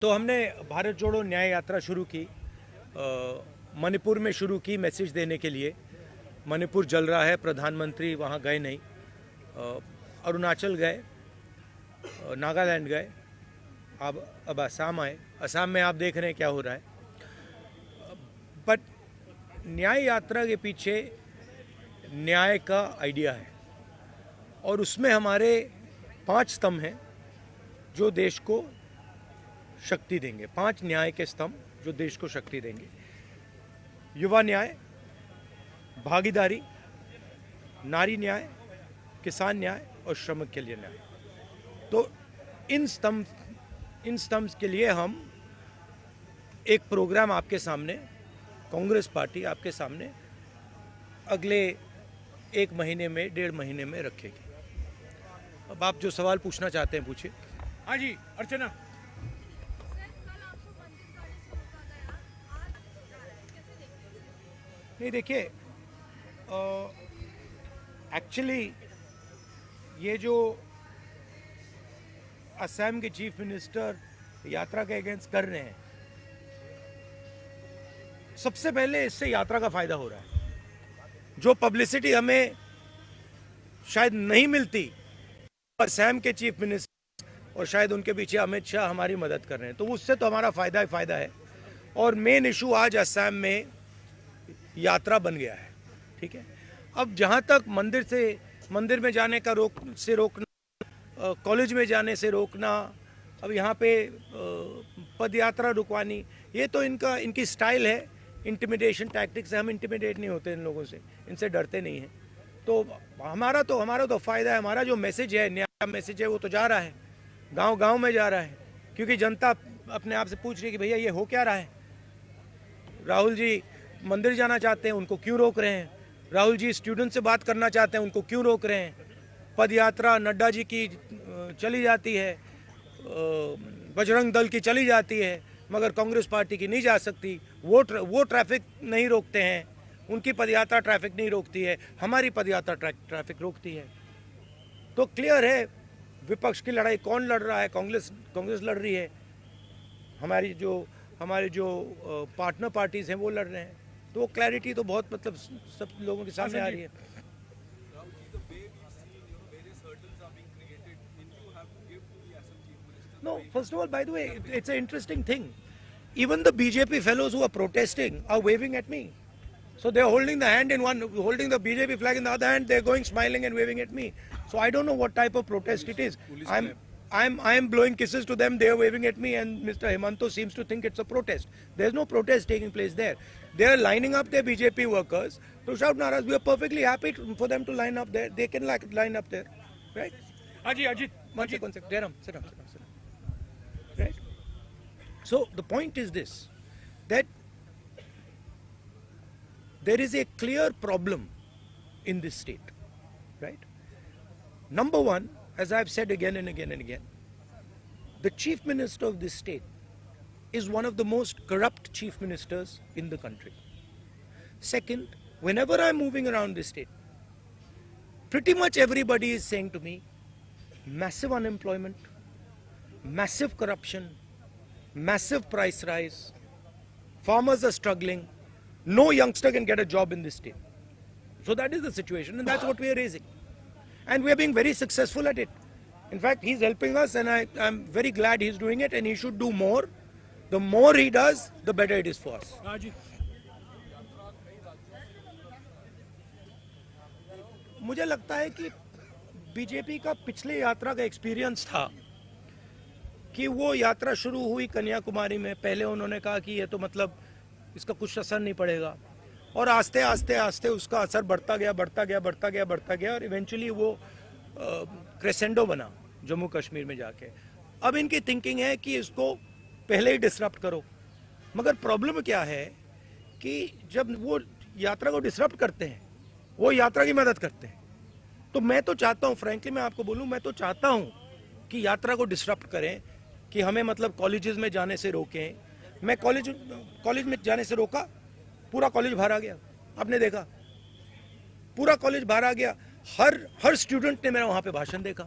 तो हमने भारत जोड़ो न्याय यात्रा शुरू की, मणिपुर में शुरू की मैसेज देने के लिए। मणिपुर जल रहा है, प्रधानमंत्री वहाँ गए नहीं। अरुणाचल गए, नागालैंड गए, अब असम आए। असम में आप देख रहे हैं क्या हो रहा है। बट न्याय यात्रा के पीछे न्याय का आइडिया है और उसमें हमारे 5 स्तंभ हैं जो देश को शक्ति देंगे। 5 न्याय के स्तंभ जो देश को शक्ति देंगे। युवा न्याय, भागीदारी, नारी न्याय, किसान न्याय और श्रमिक के लिए न्याय। तो इन स्तंभ के लिए हम एक प्रोग्राम आपके सामने, कांग्रेस पार्टी आपके सामने अगले 1 महीने में, 1.5 महीने में रखेगी। अब आप जो सवाल पूछना चाहते हैं पूछिए। हाँ जी, अर्चना। नहीं, देखिए, एक्चुअली ये जो असम के चीफ मिनिस्टर यात्रा के अगेंस्ट कर रहे हैं, सबसे पहले इससे यात्रा का फायदा हो रहा है। जो पब्लिसिटी हमें शायद नहीं मिलती, असम के चीफ मिनिस्टर और शायद उनके पीछे अमित शाह हमारी मदद कर रहे हैं, तो उससे तो हमारा फायदा ही फायदा है। और मेन इशू आज असम में यात्रा बन गया है, ठीक है। अब जहाँ तक मंदिर में जाने का रोकना, कॉलेज में जाने से रोकना, अब यहाँ पे पद यात्रा रुकवानी, ये तो इनकी स्टाइल है, इंटिमिडेशन टैक्टिक्स है। हम इंटिमिडेट नहीं होते इन लोगों से, इनसे डरते नहीं हैं। तो हमारा तो फायदा है। हमारा जो मैसेज है, न्याय का मैसेज है, वो तो जा रहा है, गांव में जा रहा है, क्योंकि जनता अपने आप से पूछ रही है कि भैया ये हो क्या रहा है। राहुल जी मंदिर जाना चाहते हैं, उनको क्यों रोक रहे हैं। राहुल जी स्टूडेंट से बात करना चाहते हैं, उनको क्यों रोक रहे हैं। पद यात्रा नड्डा जी की चली जाती है, बजरंग दल की चली जाती है, मगर कांग्रेस पार्टी की नहीं जा सकती। वो ट्रैफिक नहीं रोकते हैं, उनकी पदयात्रा ट्रैफिक नहीं रोकती है, हमारी पदयात्रा ट्रैफिक रोकती है। तो क्लियर है विपक्ष की लड़ाई कौन लड़ रहा है। कांग्रेस लड़ रही है, हमारे जो पार्टनर पार्टीज हैं वो लड़ रहे हैं। तो क्लैरिटी तो बहुत, मतलब सब लोगों के सामने आ रही है। No, first of all, by the way, it's an interesting thing. Even the BJP fellows who are protesting are waving at me. So they're holding the hand in one, holding the BJP flag in the other hand. They're going smiling and waving at me. So I don't know what type of protest it is. I'm blowing kisses to them. They're waving at me, and Mr. Himanto seems to think it's a protest. There's no protest taking place there. They're lining up their BJP workers to shout naras. We are perfectly happy for them to line up there. They can line up there, right? Ajit. One second. Sit down. Right? So the point is this, that there is a clear problem in this state, right? Number one, as I've said again and again, the chief minister of this state is one of the most corrupt chief ministers in the country. Second, whenever I'm moving around this state, pretty much everybody is saying to me, massive unemployment, massive corruption, massive price rise, farmers are struggling, no youngster can get a job in this state. So that is the situation, and that's what we are raising. And we are being very successful at it. In fact, he's helping us, and I'm very glad he's doing it, and he should do more. The more he does, the better it is for us. मुझे लगता है कि BJP का पिछले यात्रा का experience था कि वो यात्रा शुरू हुई कन्याकुमारी में। पहले उन्होंने कहा कि ये तो मतलब इसका कुछ असर नहीं पड़ेगा, और आस्ते आस्ते उसका असर बढ़ता गया और इवेंचुअली वो क्रेसेंडो बना जम्मू कश्मीर में जाके। अब इनकी थिंकिंग है कि इसको पहले ही डिसरप्ट करो। मगर प्रॉब्लम क्या है कि जब वो यात्रा को डिसरप्ट करते हैं, वो यात्रा की मदद करते हैं। तो मैं तो चाहता हूँ, फ्रैंकली मैं आपको बोलूँ, मैं तो चाहता हूँ कि यात्रा को डिसरप्ट करें, कि हमें मतलब कॉलेजेस में जाने से रोकें। मैं कॉलेज में जाने से रोका, पूरा कॉलेज भरा गया। आपने देखा, पूरा कॉलेज भरा गया। हर स्टूडेंट ने मेरा वहाँ पे भाषण देखा।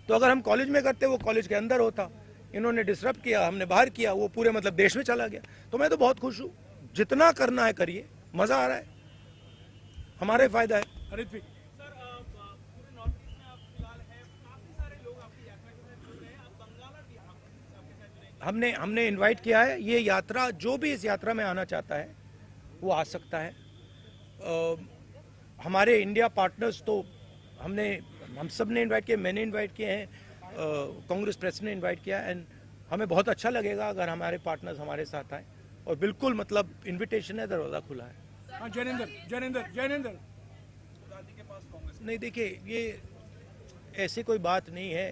तो अगर हम कॉलेज में करते, वो कॉलेज के अंदर होता, इन्होंने डिसरप्ट किया, हमने बाहर किया, वो पूरे मतलब देश में चला गया। तो मैं तो बहुत खुश हूँ, जितना करना है करिए, मजा आ रहा है, हमारे फायदा है। हरित भी पूरे नॉर्थ ईस्ट में आप फिलहाल है, काफी सारे लोग आपकी यात्रा के साथ जुड़ रहे हैं, आप बंगाल और बिहार आपके साथ जुड़ेंगे। हमने इनवाइट किया है। ये यात्रा, जो भी इस यात्रा में आना चाहता है वो आ सकता है। हमारे इंडिया पार्टनर्स तो हम सब ने इनवाइट किए, मैंने इनवाइट किए हैं, कांग्रेस प्रेसिडेंट ने इनवाइट किया, एंड हमें बहुत अच्छा लगेगा अगर हमारे पार्टनर्स हमारे साथ आए। और बिल्कुल मतलब इनविटेशन है, दरवाज़ा खुला है। हाँ, जैनेंद्र नहीं, देखिए, ये ऐसी कोई बात नहीं है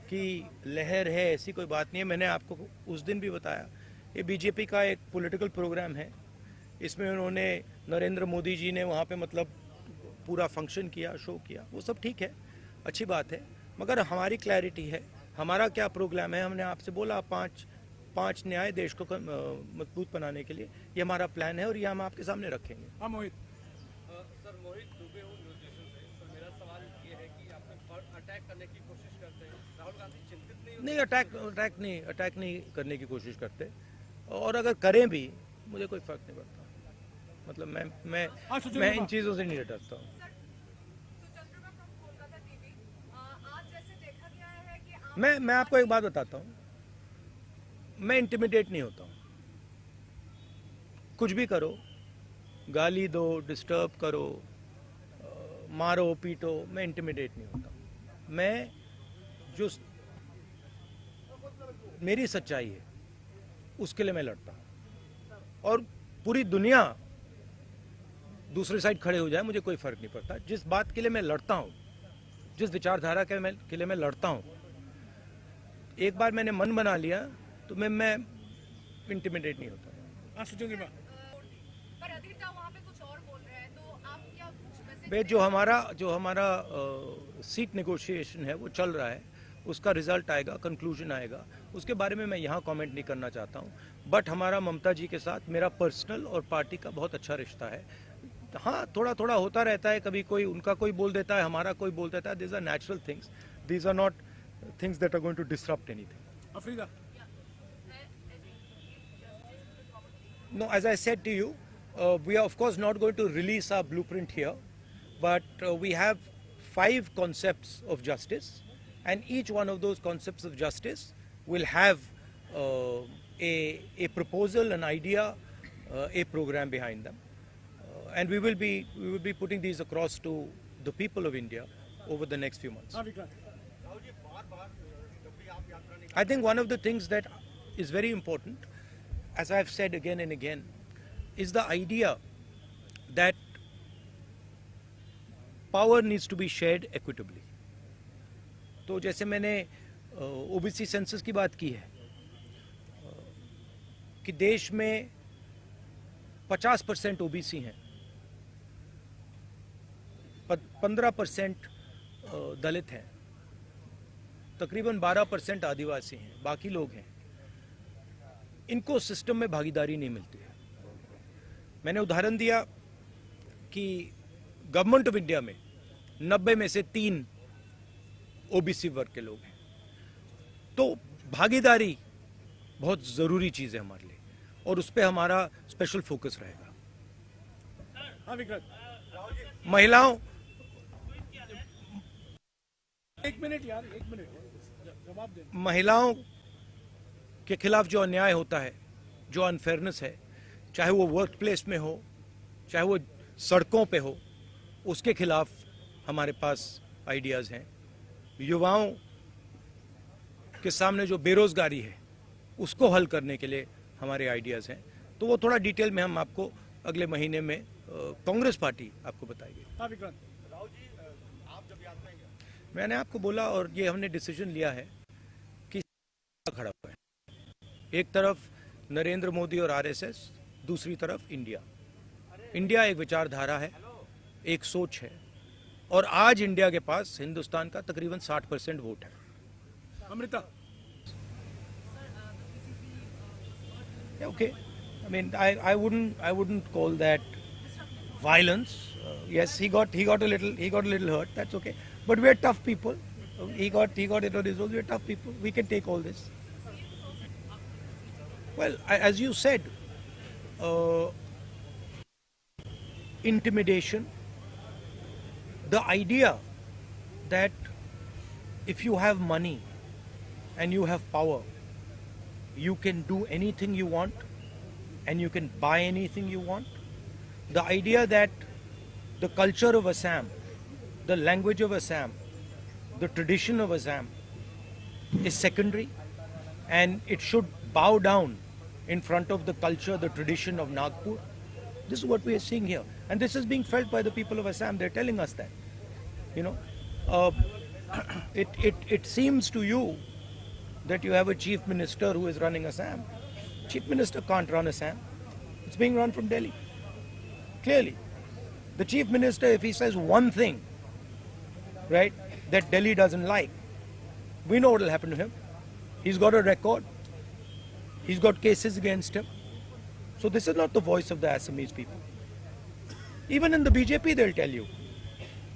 कि लहर है, ऐसी कोई बात नहीं है। मैंने आपको उस दिन भी बताया, ये बीजेपी का एक पॉलिटिकल प्रोग्राम है। इसमें उन्होंने, नरेंद्र मोदी जी ने वहाँ पे मतलब पूरा फंक्शन किया, शो किया, वो सब ठीक है, अच्छी बात है। मगर हमारी क्लैरिटी है, हमारा क्या प्रोग्राम है। हमने आपसे बोला पांच न्याय देश को मजबूत बनाने के लिए, ये हमारा प्लान है और ये हम आपके सामने रखेंगे। हाँ मोहित। सर, मोहित दुबे हूँ न्यूज नेशन से। सर, मेरा सवाल ये है कि आप अटैक करने की कोशिश करते हैं, राहुल गांधी चिंतित नहीं होते? नहीं, अटैक नहीं करने की कोशिश करते, और अगर करें भी मुझे कोई फर्क नहीं पड़ता। मतलब मैं इन चीज़ों से नहीं डरता हूँ। सुचंद्रमा फ्रॉम कोलकाता टीवी, आज जैसे देखा गया है कि आप मैं आपको एक बात बताता हूँ, मैं इंटिमिडेट नहीं होता हूँ। कुछ भी करो, गाली दो, डिस्टर्ब करो, मारो पीटो, मैं इंटिमिडेट नहीं होता हूँ। मैं जो मेरी सच्चाई है उसके लिए मैं लड़ता हूँ, और पूरी दुनिया दूसरी साइड खड़े हो जाए, मुझे कोई फर्क नहीं पड़ता। जिस बात के लिए मैं लड़ता हूँ, जिस विचारधारा के लिए मैं लड़ता हूँ, एक बार मैंने मन बना लिया तो मैं इंटिमिडेट नहीं होता। हाँ, सुचंद्रमा। पर अधिकता वहाँ पे कुछ और बोल रहे हैं, तो आप क्या कुछ मैसेज बे जो हमारा सीट नेगोशिएशन है वो चल रहा है, उसका रिजल्ट आएगा, कंक्लूजन आएगा, उसके बारे में मैं यहाँ कमेंट नहीं करना चाहता हूँ। बट हमारा ममता जी के साथ मेरा पर्सनल और पार्टी का बहुत अच्छा रिश्ता है। हाँ, थोड़ा थोड़ा होता रहता है, कभी कोई उनका कोई बोल देता है, हमारा कोई बोल देता है। These are natural things, these are not things that are going to disrupt anything. अफरीदा। No, as I said to you, we are of course not going to release our blueprint here, but we have 5 concepts of justice, and each one of those concepts of justice will have a proposal, an idea, a program behind them, and we will be putting these across to the people of India over the next few months. हाँ, Vikrant. I think one of the things that is very important, as I've said again and again, is the idea that power needs to be shared equitably. तो जैसे मैंने OBC census की बात की है, कि देश में 50% ओबीसी हैं, 15% दलित हैं, तकरीबन 12% आदिवासी हैं, बाकी लोग हैं। इनको सिस्टम में भागीदारी नहीं मिलती है। मैंने उदाहरण दिया कि गवर्नमेंट ऑफ इंडिया में 90 में से 3 ओबीसी वर्ग के लोग हैं। तो भागीदारी बहुत ज़रूरी चीज़ है हमारे लिए, और उस पर हमारा स्पेशल फोकस रहेगा। हाँ, विक्रांत। महिलाओं एक मिनट यार, एक मिनट जवाब दे। महिलाओं के खिलाफ जो अन्याय होता है, जो अनफेयरनेस है, चाहे वो वर्क प्लेस में हो, चाहे वो सड़कों पे हो, उसके खिलाफ हमारे पास आइडियाज़ हैं। युवाओं के सामने जो बेरोज़गारी है, उसको हल करने के लिए हमारे आइडियाज़ हैं। तो वो थोड़ा डिटेल में हम आपको अगले महीने में कांग्रेस पार्टी आपको बताएगी। हाँ, विक्रांत। मैंने आपको बोला, और ये हमने डिसीजन लिया है कि खड़ा हुआ है, एक तरफ नरेंद्र मोदी और आरएसएस, दूसरी तरफ इंडिया। इंडिया एक विचारधारा है, एक सोच है, और आज इंडिया के पास हिंदुस्तान का तकरीबन 60% वोट है। Amrita. Okay, I mean, I wouldn't call that violence. Yes, he got a little hurt. That's okay. But we're tough people. He got it on his own. We're tough people. We can take all this. Well, as you said, uh, intimidation, the idea that if you have money and you have power, you can do anything you want and you can buy anything you want. The idea that the culture of Assam, the language of Assam, the tradition of Assam is secondary and it should bow down in front of the culture, the tradition of Nagpur. This is what we are seeing here. And this is being felt by the people of Assam. They're telling us that. You know, uh, it seems to you that you have a chief minister who is running Assam. Chief minister can't run Assam. It's being run from Delhi. Clearly. The chief minister, if he says one thing, right, that Delhi doesn't like, we know what will happen to him. He's got a record. He's got cases against him. So this is not the voice of the Assamese people. Even in the BJP, they'll tell you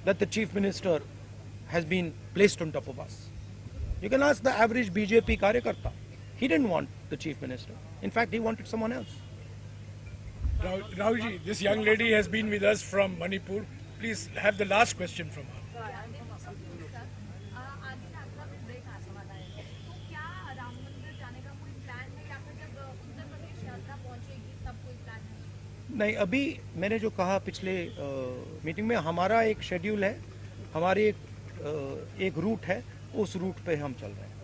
that the chief minister has been placed on top of us. You can ask the average BJP karyakarta. He didn't want the chief minister. In fact, he wanted someone else. Rahulji, this young lady has been with us from Manipur. Please have the last question from her. आधी यात्रा में break आने वाला है तो क्या राम मंदिर जाने का कोई प्लान है या फिर जब उत्तर प्रदेश यात्रा पहुंचेगी तब कोई प्लान है? नहीं, अभी मैंने जो कहा पिछले मीटिंग में, हमारा एक शेड्यूल है, हमारी एक रूट है, उस रूट पे हम चल रहे हैं.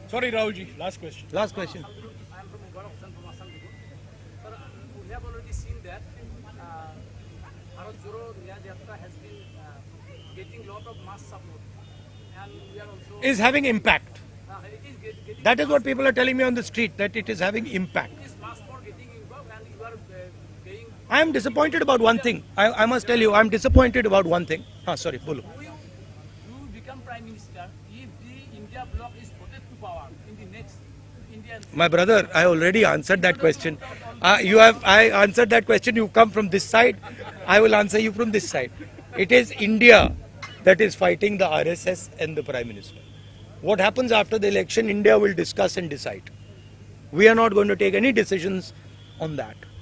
Sorry, Rahulji, last question. Last question. I am from Gaurav Hussain from Assam. Sir, we have already seen that Bharat Joro Nyaya Yatra has been getting lot of mass support, and we are also Is having impact. it is getting That is what people are telling me on the street, that it is having impact. this mass for getting involved, and you are paying. I am disappointed about one thing. I must tell you, I am disappointed about one thing. Sorry, bolo. You become prime minister if the India bloc is voted to power in the next Indian. My brother, I already answered that question. I answered that question. You come from this side. I will answer you from this side. It is India that is fighting the RSS and the Prime Minister. What happens after the election, India will discuss and decide. We are not going to take any decisions on that.